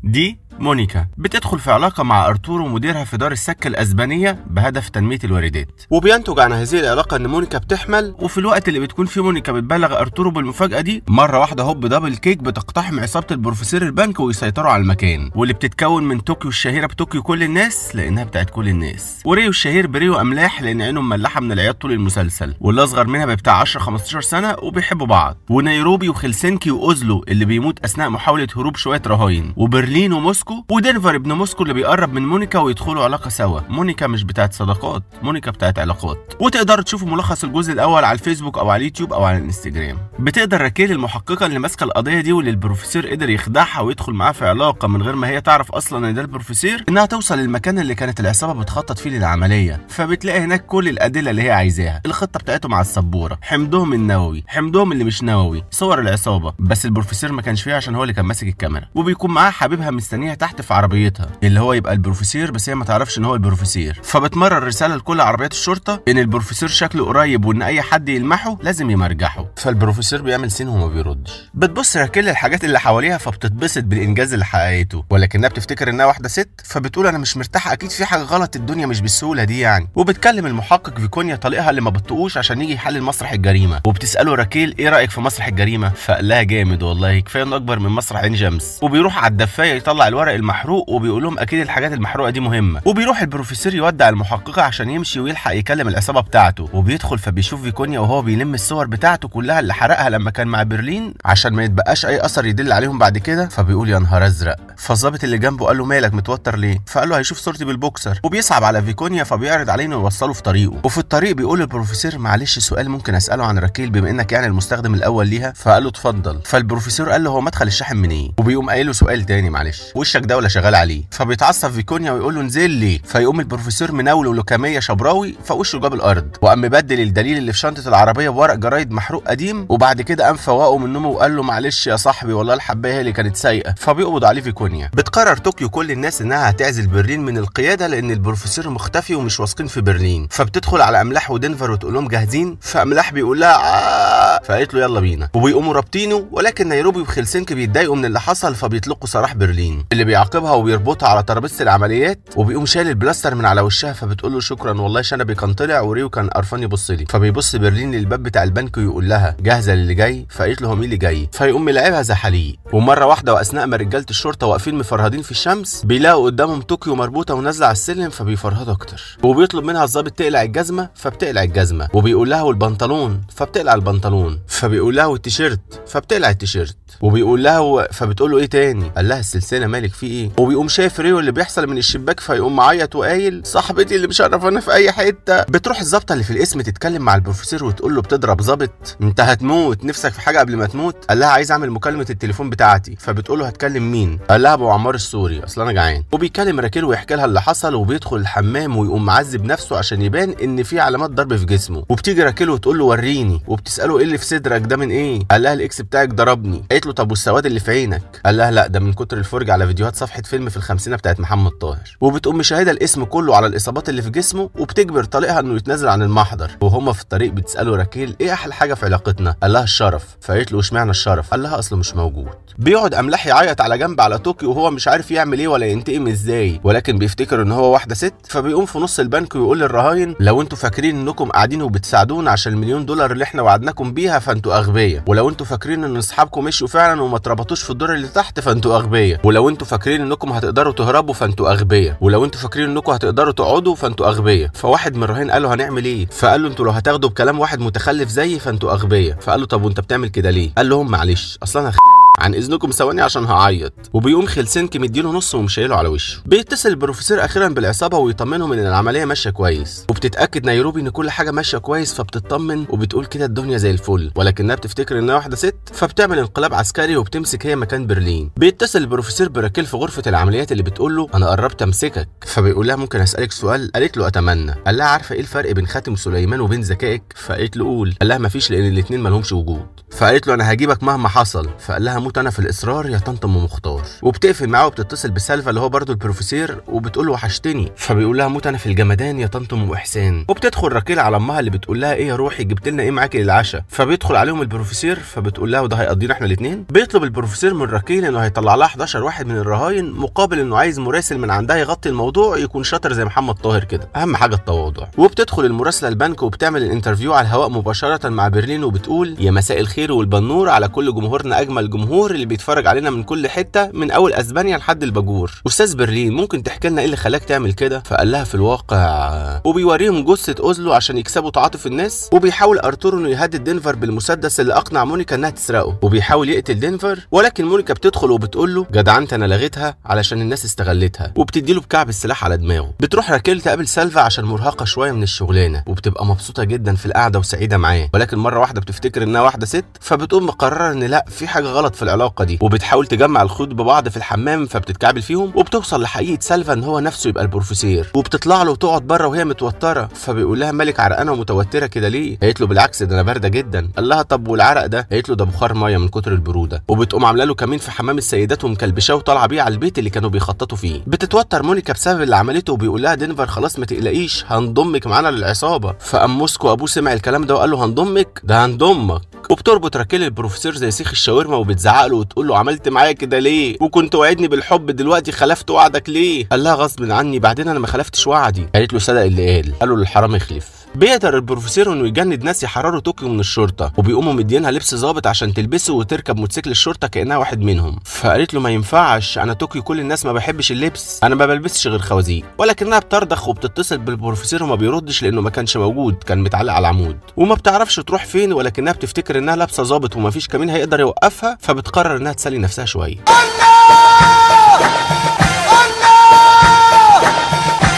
دي مونيكا بتدخل في علاقة مع أرتورو مديرها في دار السكة الأسبانية بهدف تنمية الواردات، وبينتج عن هذه العلاقة إن مونيكا بتحمل. وفي الوقت اللي بتكون فيه مونيكا بتبلغ أرتورو بالمفاجأة دي، مرة واحدة هوب دبل كيك بتقتحم عصابة البروفيسور البنك ويسيطروا على المكان، واللي بتتكون من طوكيو الشهيرة بطوكيو كل الناس لأنها بتاعت كل الناس، وريو الشهير بريو أملاح لأن عينه مملحة من العياط طول المسلسل، واللي أصغر منها بتاع 10-15 سنة وبيحبوا بعض، ونيروبي وخلسنكي وأوزلو اللي بيموت أثناء محاولة هروب شوية رهاين، وبرلين وموسكو، ودنفر ابن موسكو اللي بيقرب من مونيكا ويدخلوا علاقة سوا. مونيكا مش بتاعت صداقات، مونيكا بتاعت علاقات. وتقدروا تشوفوا ملخص الجزء الأول على الفيسبوك أو على اليوتيوب أو على الانستجرام. بتقدر راكيل المحققة اللي ماسكة القضية دي واللي البروفيسور قدر يخدعها ويدخل معاها في علاقة من غير ما هي تعرف أصلا إن ده البروفيسور، إنها توصل للمكان اللي كانت العصابة بتخطط فيه للعملية، فبتلاقي هناك كل الأدلة اللي هي عايزاها، الخطة بتاعتهم على السبورة، حمضهم النووي، حمضهم اللي مش نووي، صور العصابة، بس البروفيسور ما كانش فيها عشان هو اللي كان ماسك الكاميرا، وبيكون معاه حبيبها مستنيها تحت في عربيتها اللي هو يبقى البروفيسور، بس هي ما تعرفش ان هو البروفيسور. فبتمرر رساله لكل عربيات الشرطه ان البروفيسور شكله قريب وان اي حد يلمحه لازم يمرجحه. فالبروفيسور بيعمل سين وما بيردش. بتبص راكيل الحاجات اللي حواليها فبتتبسط بالانجاز اللي حققته، ولكنها بتفتكر انها واحده ست، فبتقول انا مش مرتاحه، اكيد في حاجه غلط، الدنيا مش بالسهوله دي يعني. وبتكلم المحقق فيكونيا طليقها اللي ما بتطقوش عشان يجي يحلل مسرح الجريمه، وبتساله راكيل ايه رايك في مسرح الجريمه؟ فقال لها جامد والله، كفايه انه اكبر من مسرح عين شمس. وبيروح على الدفايه يطلع الورق المحروق وبيقول لهم اكيد الحاجات المحروقه دي مهمه. وبيروح البروفيسور يودع المحققه عشان يمشي ويلحق يكلم العصابه بتاعته، وبيدخل فبيشوف فيكونيا وهو بيلم الصور بتاعته كلها اللي حرقها لما كان مع برلين عشان ما يتبقاش اي اثر يدل عليهم بعد كده. فبيقول يا نهار ازرق. فالظابط اللي جنبه قال له مالك متوتر ليه؟ فقال له هيشوف صورتي بالبوكسر، وبيصعب على فيكونيا فبيعرض عليه انه يوصله في طريقه. وفي الطريق بيقول البروفيسور معلش سؤال ممكن اساله عن راكيل بما انك يعني المستخدم الاول ليها؟ فقال له اتفضل. فالبروفيسور قال له هو مدخل الشاحن منين؟ وبيقوم قايل له سؤال تاني معلش، وشك ده ولا شغال عليه؟ فبيتعصب فيكونيا ويقول له انزل لي. فيقوم البروفيسور مناوله لوكاميه شبراوي فوشه جاب الارض، وقام مبدل الدليل اللي في شنطه العربيه بورق جرايد محروق قديم، وبعد كده قام فوقه من نومه وقال له معلش يا صاحبي والله الحبايه هي اللي كانت سايقه. فبيقبض عليه فيكونيا. بتقرر طوكيو كل الناس انها هتعزل برلين من القياده لان البروفيسور مختفي ومش واثقين في برلين. فبتدخل على املاح ودنفر وتقول لهم جاهزين؟ فاملاح بيقول لها فقالت له يلا بينا، وبيقوموا رابطينه. ولكن نيروبي وخلسنكي بيتضايقوا من اللي حصل فبيطلقوا سراح برلين اللي بيعاقبها وبيربطها على ترابيزه العمليات، وبيقوم شايل البلاستر من على وشها. فبتقول له شكرا والله شنبي كان طلع وريو كان قرفان يبص لي. فبيبص برلين للباب بتاع البنك ويقول لها جاهزه للي جاي؟ فقالت له هو مين اللي جاي؟ فيقوم ملاعبها زحاليق. ومره واحده واثناء ما رجاله الشرطه واقفين مفرهدين في الشمس بيلاقوا قدامهم طوكيو مربوطه ونازله على السلم، فبيفرهدوا اكتر. وبيطلب منها الضابط تقلع الجزمه فبتقلع الجزمه، وبيقول لها والبنطلون فبتقلع البنطلون، فبيقول لها والتيشيرت فبتقلع التيشيرت، وبيقول لها فبتقول له ايه تاني؟ قال لها السلسله مالك في ايه؟ وبيقوم شايف ريو اللي بيحصل من الشباك فيقوم معيط وقايل صاحبتي اللي مشرفانا في اي حته. بتروح الظابطه اللي في القسم تتكلم مع البروفيسور وتقول له بتضرب ظابط انت هتموت، نفسك في حاجه قبل ما تموت؟ قال لها عايز اعمل مكالمه التليفون بتاعتي. فبتقول له هتكلم مين؟ قال لها ابو عمار السوري اصل انا جعان. وبيكلم راكيل ويحكي لها اللي حصل، وبيدخل الحمام ويقوم معذب نفسه عشان يبان ان في علامات ضرب في جسمه. وبتيجي راكيل وتقول له وريني، وبتساله ايه اللي في صدرك ده من ايه؟ قال لها الاكس بتاعك ضربني. قالت له طب والسواد اللي في عينك؟ قال لها لا ده من كتر الفرجه على فيديوهات صفحه فيلم في الخمسينه بتاعت محمد طاهر. وبتقوم مشاهده الاسم كله على الاصابات اللي في جسمه، وبتجبر طليقها انه يتنازل عن المحضر. وهما في الطريق بتساله راكيل ايه احلى حاجه في علاقتنا؟ قال لها الشرف. فقالت له اشمعنى الشرف؟ قال لها اصله مش موجود. بيقعد املاح يعيط على جنب على طوكيو وهو مش عارف يعمل ايه ولا ينتقم ازاي، ولكن بيفتكر ان هو واحده ست. فبيقوم في نص البنك ويقول للرهاين لو انتوا فاكرين انكم قاعدين وبتساعدونا عشان المليون دولار اللي احنا وعدناكم بيها فانتوا اغبياء، ولو انتوا فاكرين ان اصحابكم مشوا فعلا وما اتربطوش في الدور اللي تحت فانتوا اغبياء، ولو انتوا فاكرين انكم هتقدروا تهربوا فانتوا اغبياء، ولو انتوا فاكرين انكم هتقدروا تقعدوا فانتوا اغبياء. فواحد من الرهاين قال له هنعمل ايه؟ فقال له انتوا لو هتاخدوا بكلام واحد متخلف زيي فانتوا اغبياء. فقال له طب وانت بتعمل كده ليه؟ قال لهم معلش اصلا انا عن اذنكم ثواني عشان هعيط. وبيقوم خلسنكي مديله نص ومشايله على وشه. بيتصل البروفيسور اخيرا بالعصابه ويطمنهم ان العمليه ماشيه كويس، وبتتاكد نيروبي ان كل حاجه ماشيه كويس فبتطمن وبتقول كده الدنيا زي الفل، ولكنها بتفتكر انها واحده ست فبتعمل انقلاب عسكري وبتمسك هي مكان برلين. بيتصل البروفيسور براكيل في غرفه العمليات اللي بتقول له انا قربت امسكك. فبيقول لها ممكن اسالك سؤال؟ قالت له اتمنى. قال لها عارفه ايه الفرق بين خاتم سليمان وبين ذكائك؟ فقالت له قول. قال لها مفيش لان الاثنين مالهمش وجود. فقالت له انا هجيبك مهما حصل. فقال لها هموت انا في الاصرار يا طنط ام مختار. وبتقفل معاه وبتتصل بسالفا اللي هو برضو البروفيسور وبتقول له وحشتني، فبيقول لها هموت انا في الجمدان يا طنط ام احسان. وبتدخل راكيل على امها اللي بتقول لها ايه يا روحي جبت لنا ايه معاكي للعشاء، فبيدخل عليهم البروفيسور فبتقول لها وده هيقضينا احنا الاثنين. بيطلب البروفيسور من راكيل انه هيطلع لها 11 واحد من الرهاين مقابل انه عايز مراسل من عندها يغطي الموضوع يكون شاطر زي محمد طاهر كده، اهم حاجه التواضع. وبتدخل المراسله البنك وبتعمل الانترفيو على الهواء مباشره مع برلين وبتقول يا مساء الخير والبنور على كل جمهورنا اجمل جمهور اللي بيتفرج علينا من كل حته من اول اسبانيا لحد الباجور. استاذ برلين ممكن تحكي لنا ايه اللي خلاك تعمل كده؟ فقال لها في الواقع، وبيوريهم جثه اوزلو عشان يكسبوا تعاطف الناس. وبيحاول ارتورو انه يهدد دينفر بالمسدس اللي اقنع مونيكا انها تسرقه، وبيحاول يقتل دينفر ولكن مونيكا بتدخل وبتقول له جدعنت انا لغيتها علشان الناس استغلتها، وبتدي له بكعب السلاح على دماغه. بتروح راكيل تقابل سالفا عشان مرهقه شويه من الشغلانه، وبتبقى مبسوطه جدا في القعده وسعيده معاه، ولكن مره واحده بتفتكر انها واحده ست، فبتقوم مقرره ان لا في حاجه غلط في العلاقه دي، وبتحاول تجمع الخيوط ببعض في الحمام فبتتكعبل فيهم، وبتوصل لحقيقه سالفا ان هو نفسه يبقى البروفيسور. وبتطلع له وتقعد بره وهي متوتره، فبيقول لها مالك عرقانه ومتوتره كده ليه؟ قالت له بالعكس ده انا بارده جدا. قال لها طب والعرق ده؟ قالت له ده بخار ميه من كتر البروده. وبتقوم عامله له كمين في حمام السيدات ومكلبشاه وطالعه بيه على البيت اللي كانوا بيخططوا فيه. بتتوتر مونيكا بسبب اللي عملته وبيقول لها دينفر خلاص ما تقلقيش هنضمك معانا للعصابه. فقام موسكو ابوه سمع الكلام ده وقال له هنضمك؟ ده هنضمك. وبتربط راكيل البروفيسور زي سيخ الشاورما وبتزعق له وتقول له عملت معايا كده ليه؟ وكنت وعدني بالحب دلوقتي خلفت وعدك ليه؟ قال لها غصب عني بعدين انا ما خلفتش وعدي. قالت له صدق اللي قال له للحرام اخلف. بيقدر البروفيسور انه يجند ناس يحرروا طوكيو من الشرطه، وبيقوموا مدينها لبس ظابط عشان تلبسه وتركب موتوسيكل الشرطه كانها واحد منهم. فقالت له ما ينفعش انا طوكيو كل الناس ما بحبش اللبس، انا ما بلبسش غير خوازيق. ولكنها بترضخ وبتتصل بالبروفيسور وما بيردش لانه ما كانش موجود، كان متعلق على العمود. وما بتعرفش تروح فين ولكنها بتفتكر انها لابسه ظابط وما فيش كمين هيقدر يوقفها، فبتقرر انها تسلي نفسها شويه.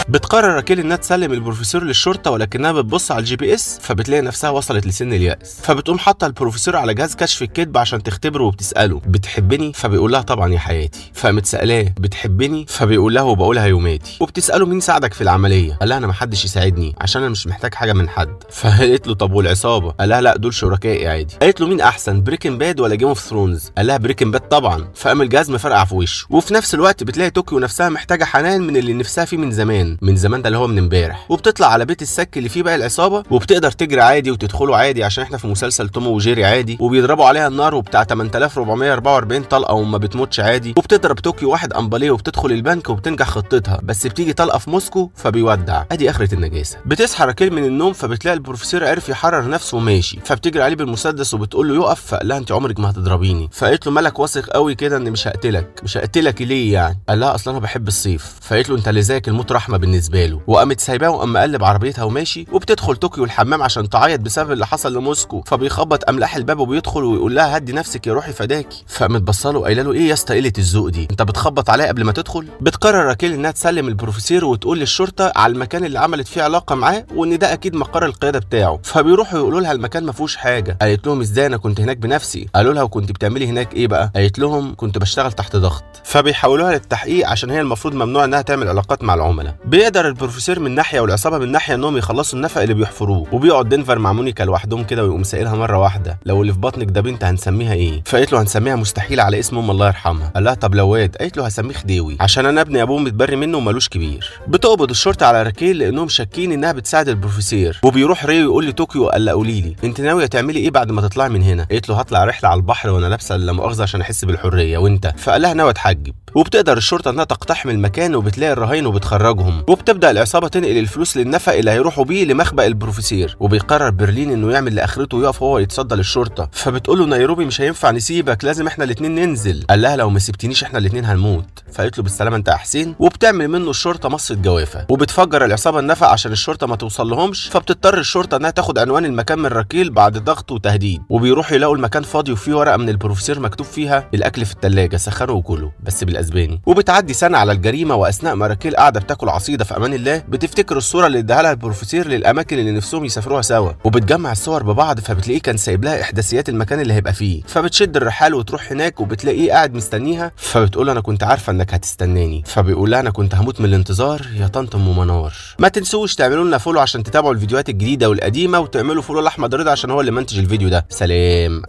بتقرر راكيل انها تسلم البروفيسور للشرطه ولكنها بتبص على الجي بي اس فبتلاقي نفسها وصلت لسن اليأس، فبتقوم حاطه البروفيسور على جهاز كشف الكذب عشان تختبره وبتساله بتحبني؟ فبيقول لها طبعا يا حياتي. فقامت سالاه بتحبني؟ فبيقول لها وبقولها يوماتي. وبتساله مين ساعدك في العمليه؟ قال لها انا ما حدش يساعدني عشان انا مش محتاج حاجه من حد. فقالت له طب والعصابه؟ قال لها لا دول شركائي عادي. قالت له مين احسن بريكن باد ولا جيم اوف ثرونز؟ قال لها بريكن باد طبعا. فقام الجهاز مفرقع في وشه. وفي نفس الوقت بتلاقي طوكيو نفسها محتاجه حنان من اللي نفسها فيه من زمان ده اللي هو من امبارح. وبتطلع على بيت السك اللي فيه باقي العصابه وبتقدر تجري عادي وتدخله عادي عشان احنا في مسلسل توم وجيري عادي، وبيضربوا عليها النار وبتاع 8444 طلقه وما بتموتش عادي. وبتضرب طوكيو واحد امباليه وبتدخل البنك وبتنجح خطتها، بس بتيجي طلقه في موسكو فبيودع. ادي اخره النجاسه. بتصحى راكيل من النوم فبتلاقي البروفيسور عرف يحرر نفسه وماشي، فبتجري عليه بالمسدس وبتقول له يقف. فقال لها انت عمرك ما هتضربيني. فقالت له مالك واثق قوي كده ان مش هقتلك ليه يعني؟ قال لها اصلا انا بحب الصيف. فقالت له انت اللي زيك الموت رحمه بالنسبه له. وقامت سايباه وقام مقلب عربيتها وماشي. وبتدخل طوكيو الحمام عشان تعيط بسبب اللي حصل لموسكو، فبيخبط املاح الباب وبيدخل ويقول لها هدي نفسك يا روحي فداكي. فقامت بصاله وقايله له ايه يا اسطى قله الذوق دي، انت بتخبط عليا قبل ما تدخل؟ بتقرر راكيل انها تسلم البروفيسور وتقول للشرطه على المكان اللي عملت فيه علاقه معاه وان ده اكيد مقر القياده بتاعه. فبيروحوا يقولوا لها المكان ما فيهوش حاجه. قالت لهم ازاي انا كنت هناك بنفسي. قالوا لها وكنت بتعملي هناك ايه بقى؟ قالت لهم كنت بشتغل تحت ضغط. فبيحولوها للتحقيق عشان هي المفروض ممنوع انها تعمل علاقات مع العملاء. بيقدر البروفيسور من ناحيه والعصابه من ناحيه انهم يخلصوا النفق اللي بيحفروه، وبيقعد دينفر مع مونيكا لوحدهم كده ويقوم سائلها مره واحده لو اللي في بطنك ده بنت هنسميها ايه؟ فقالت له هنسميها مستحيل على اسم الله يرحمها. قال لها طب لو واد؟ قالت له هسميه خديوي عشان انا ابني ابوه متبري منه ومالوش كبير. بتقبض الشرطه على راكيل لانهم شاكين انها بتساعد البروفيسور. وبيروح ريو يقول لطوكيو قال لا قولي لي انت ناويه تعملي ايه بعد ما تطلعي من هنا؟ قالت له هطلع رحله على البحر وانا لابسه لا مؤاخذه عشان احس بالحريه وانت. فقال لها ناوي اتحجب. وبتقدر الشرطه انها تقتحم المكان وبتلاقي الرهاين وبتخرجهم، وبتبدا العصابه تنقل الفلوس للنفق اللي هيروحوا بيه لمخبأ البروفيسور. وبيقرر برلين انه يعمل لاخرته ويقف هو يتصدى للشرطه. فبتقول له نيروبي مش هينفع نسيبك لازم احنا الاثنين ننزل. قال لها لو ما سبتنيش احنا الاثنين هنموت. فقالت له بالسلامه انت يا حسين. وبتعمل منه الشرطه مصه جوافه وبتفجر العصابه النفق عشان الشرطه ما توصل لهمش. فبتضطر الشرطه انها تاخد عنوان المكان من راكيل بعد ضغط وتهديد. وبيروحوا يلاقوا المكان فاضي وفيه ورقه من البروفيسور مكتوب فيها الاكل في الثلاجه سخنه وكله بس بالاسباني. وبتعدي سنه على الجريمه واثناء ما راكيل قاعده بتاكل عصيده في امان الله بتفتكر الصوره اللي اداها لها البروفيسور للاماكن اللي نفسهم يسافروها سوا، وبتجمع الصور ببعض فبتلاقيه كان سايب لها احداثيات المكان اللي هيبقى فيه. فبتشد الرحال وتروح هناك وبتلاقيه قاعد مستنيها. فبتقول انا كنت عارفه انك هتستناني. فبيقول لها انا كنت هموت من الانتظار يا طنط ام منار. ما تنسوش تعملوا لنا فولو عشان تتابعوا الفيديوهات الجديده والقديمه، وتعملوا فولو لاحمد رضا عشان هو اللي منتج الفيديو ده. سلام.